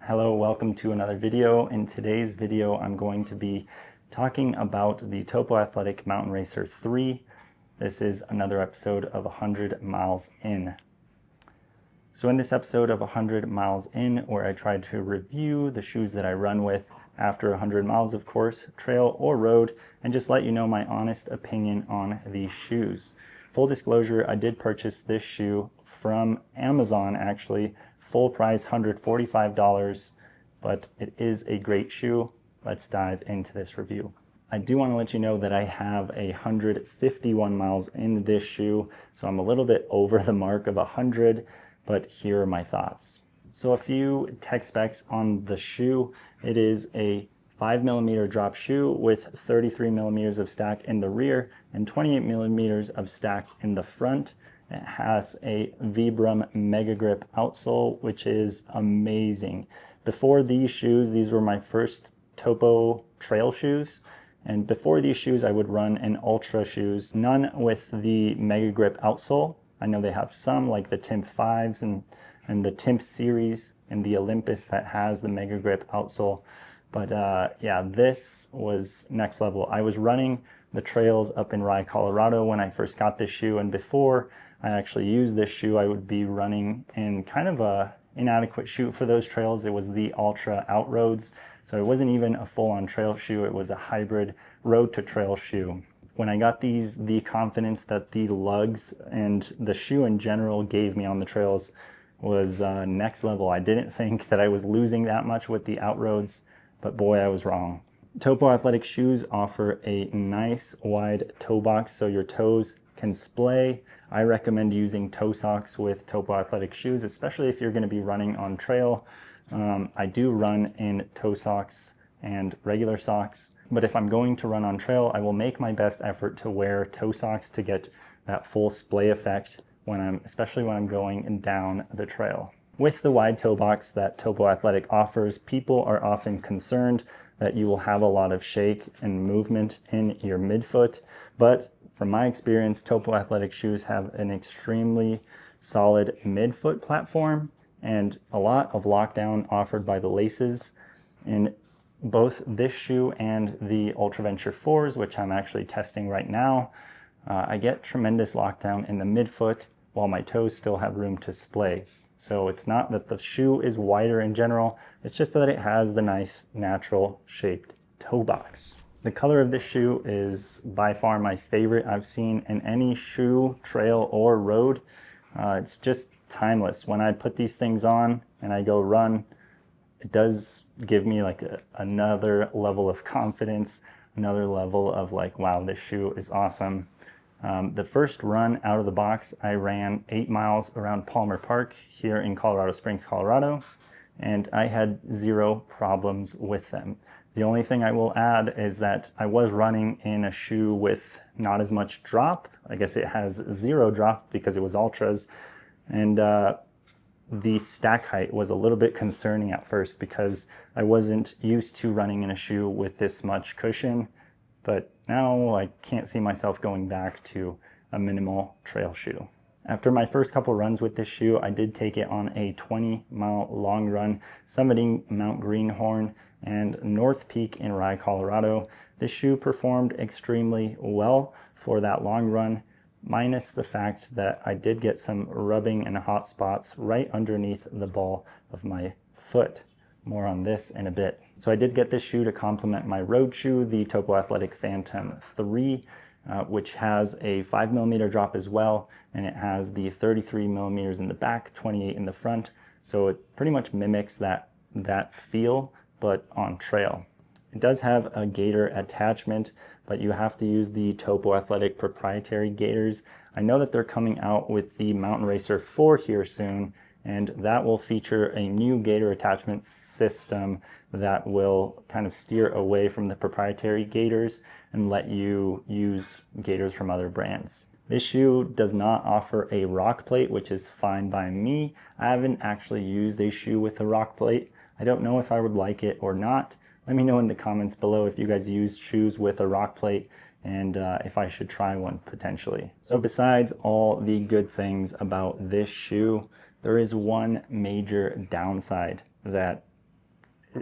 Hello, welcome to another video. In today's video, I'm going to be talking about the Topo Athletic Mountain Racer 3. This is another episode of 100 Miles In. So in this episode of 100 Miles In, where I tried to review the shoes that I run with after 100 miles, of course, trail or road, and just let you know my honest opinion on these shoes. Full disclosure, I did purchase this shoe from Amazon, actually, full price, $145, but it is a great shoe. Let's dive into this review. I do want to let you know that I have 151 miles in this shoe, so I'm a little bit over the mark of 100, but here are my thoughts. So a few tech specs on the shoe. It is a 5mm drop shoe with 33mm of stack in the rear and 28mm of stack in the front. It has a Vibram Mega Grip outsole, which is amazing. Before these shoes, these were my first Topo trail shoes. And before these shoes, I would run in Ultra shoes, none with the Mega Grip outsole. I know they have some, like the Timp 5s and the Timp series and the Olympus that has the Mega Grip outsole. But yeah, this was next level. I was running the trails up in Rye, Colorado when I first got this shoe, and before I actually used this shoe, I would be running in kind of a inadequate shoe for those trails. It was the Ultra Outroads, so it wasn't even a full-on trail shoe. It was a hybrid road to trail shoe. When I got these, the confidence that the lugs and the shoe in general gave me on the trails was next level. I didn't think that I was losing that much with the Outroads, but boy, I was wrong. Topo Athletic shoes offer a nice wide toe box so your toes can splay. I recommend using toe socks with Topo Athletic shoes, especially if you're going to be running on trail. I do run in toe socks and regular socks, but if I'm going to run on trail, I will make my best effort to wear toe socks to get that full splay effect especially when I'm going down the trail. With the wide toe box that Topo Athletic offers, people are often concerned that you will have a lot of shake and movement in your midfoot, but from my experience, Topo Athletic shoes have an extremely solid midfoot platform and a lot of lockdown offered by the laces. In both this shoe and the Ultra Venture 4s, which I'm actually testing right now, I get tremendous lockdown in the midfoot while my toes still have room to splay. So it's not that the shoe is wider in general, it's just that it has the nice natural shaped toe box. The color of this shoe is by far my favorite I've seen in any shoe, trail, or road. It's just timeless. When I put these things on and I go run, it does give me like another level of confidence, another level of like, wow, this shoe is awesome. The first run out of the box, I ran 8 miles around Palmer Park here in Colorado Springs, Colorado, and I had zero problems with them. The only thing I will add is that I was running in a shoe with not as much drop. I guess it has zero drop because it was Ultras, and the stack height was a little bit concerning at first because I wasn't used to running in a shoe with this much cushion. But now I can't see myself going back to a minimal trail shoe. After my first couple runs with this shoe, I did take it on a 20-mile long run, summiting Mount Greenhorn and North Peak in Rye, Colorado. This shoe performed extremely well for that long run, minus the fact that I did get some rubbing and hot spots right underneath the ball of my foot. More on this in a bit. So I did get this shoe to complement my road shoe, the Topo Athletic Phantom 3, which has a 5mm drop as well, and it has the 33mm in the back, 28 in the front. So it pretty much mimics that feel, but on trail. It does have a gaiter attachment, but you have to use the Topo Athletic proprietary gaiters. I know that they're coming out with the Mountain Racer 4 here soon, and that will feature a new gaiter attachment system that will kind of steer away from the proprietary gaiters and let you use gaiters from other brands. This shoe does not offer a rock plate, which is fine by me. I haven't actually used a shoe with a rock plate. I don't know if I would like it or not. Let me know in the comments below if you guys use shoes with a rock plate and if I should try one potentially. So besides all the good things about this shoe, there is one major downside that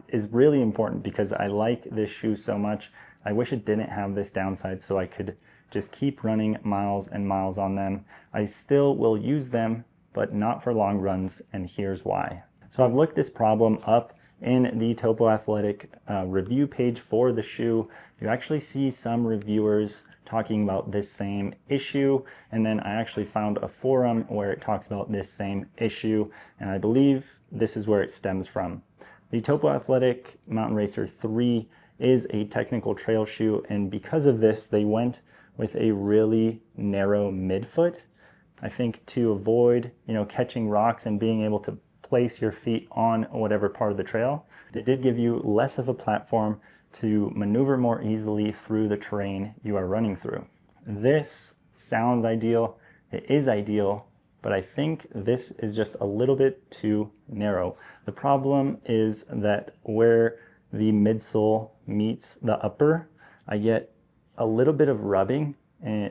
is really important because I like this shoe so much. I wish it didn't have this downside so I could just keep running miles and miles on them. I still will use them, but not for long runs, and here's why. So I've looked this problem up in the Topo Athletic review page for the shoe. You actually see some reviewers talking about this same issue, and then I actually found a forum where it talks about this same issue, and I believe this is where it stems from. The Topo Athletic Mountain Racer 3 is a technical trail shoe, and because of this they went with a really narrow midfoot. I think to avoid, catching rocks and being able to place your feet on whatever part of the trail. It did give you less of a platform to maneuver more easily through the terrain you are running through. This sounds ideal, it is ideal, but I think this is just a little bit too narrow. The problem is that where the midsole meets the upper, I get a little bit of rubbing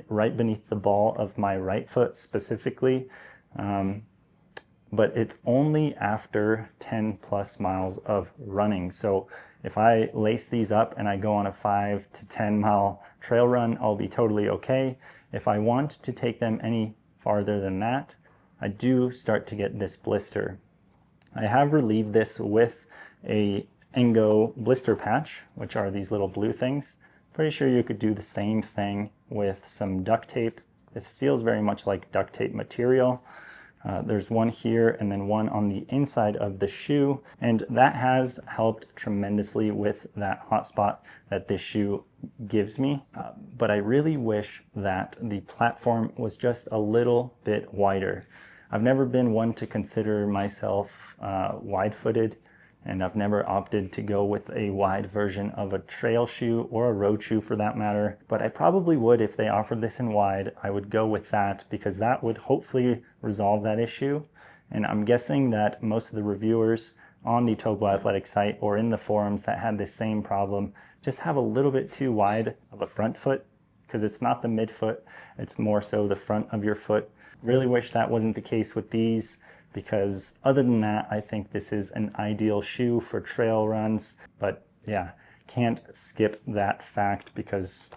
right beneath the ball of my right foot specifically, but it's only after 10 plus miles of running. So if I lace these up and I go on a 5 to 10 mile trail run, I'll be totally okay. If I want to take them any farther than that, I do start to get this blister. I have relieved this with a Engo blister patch, which are these little blue things. Pretty sure you could do the same thing with some duct tape. This feels very much like duct tape material. There's one here and then one on the inside of the shoe, and that has helped tremendously with that hot spot that this shoe gives me. But I really wish that the platform was just a little bit wider. I've never been one to consider myself wide-footed, and I've never opted to go with a wide version of a trail shoe or a road shoe for that matter. But I probably would, if they offered this in wide, I would go with that because that would hopefully resolve that issue. And I'm guessing that most of the reviewers on the Topo Athletic site or in the forums that had this same problem just have a little bit too wide of a front foot, because it's not the midfoot, it's more so the front of your foot. Really wish that wasn't the case with these, because other than that, I think this is an ideal shoe for trail runs. But yeah, can't skip that fact because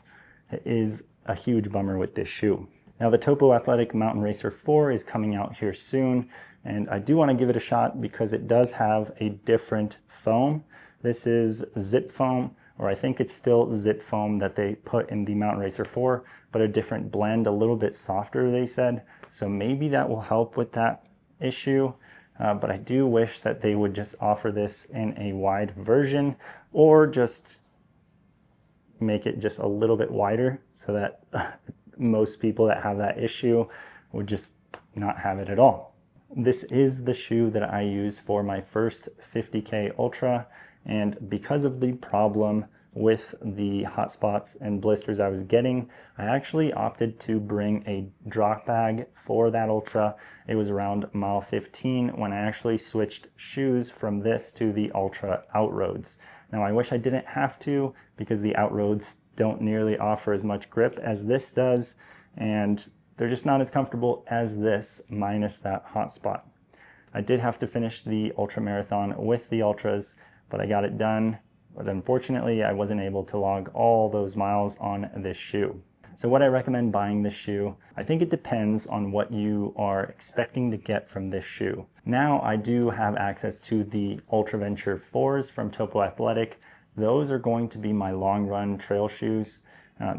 it is a huge bummer with this shoe. Now the Topo Athletic Mountain Racer 4 is coming out here soon, and I do want to give it a shot because it does have a different foam. This is zip foam, or I think it's still zip foam that they put in the Mountain Racer 4, but a different blend, a little bit softer, they said. So maybe that will help with that issue, but I do wish that they would just offer this in a wide version, or just make it just a little bit wider so that most people that have that issue would just not have it at all. This is the shoe that I used for my first 50K Ultra, and because of the problem with the hot spots and blisters I was getting, I actually opted to bring a drop bag for that Ultra. It was around mile 15 when I actually switched shoes from this to the Ultra Outroads. Now I wish I didn't have to, because the Outroads don't nearly offer as much grip as this does, and they're just not as comfortable as this minus that hot spot. I did have to finish the Ultra Marathon with the Ultras, but I got it done. But unfortunately, I wasn't able to log all those miles on this shoe. So would I recommend buying this shoe? I think it depends on what you are expecting to get from this shoe. Now I do have access to the Ultra Venture 4s from Topo Athletic. Those are going to be my long run trail shoes.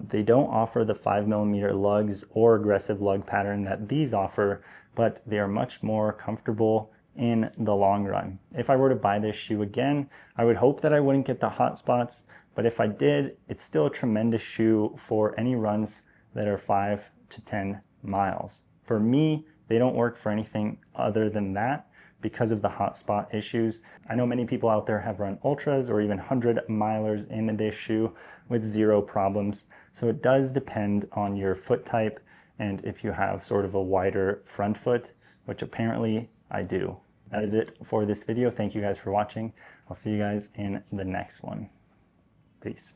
They don't offer the 5mm lugs or aggressive lug pattern that these offer, but they are much more comfortable in the long run. If I were to buy this shoe again, I would hope that I wouldn't get the hot spots, but if I did, it's still a tremendous shoe for any runs that are 5 to 10 miles. For me, they don't work for anything other than that because of the hot spot issues. I know many people out there have run ultras or even 100 milers in this shoe with zero problems. So it does depend on your foot type and if you have sort of a wider front foot, which apparently I do. That is it for this video. Thank you guys for watching. I'll see you guys in the next one. Peace.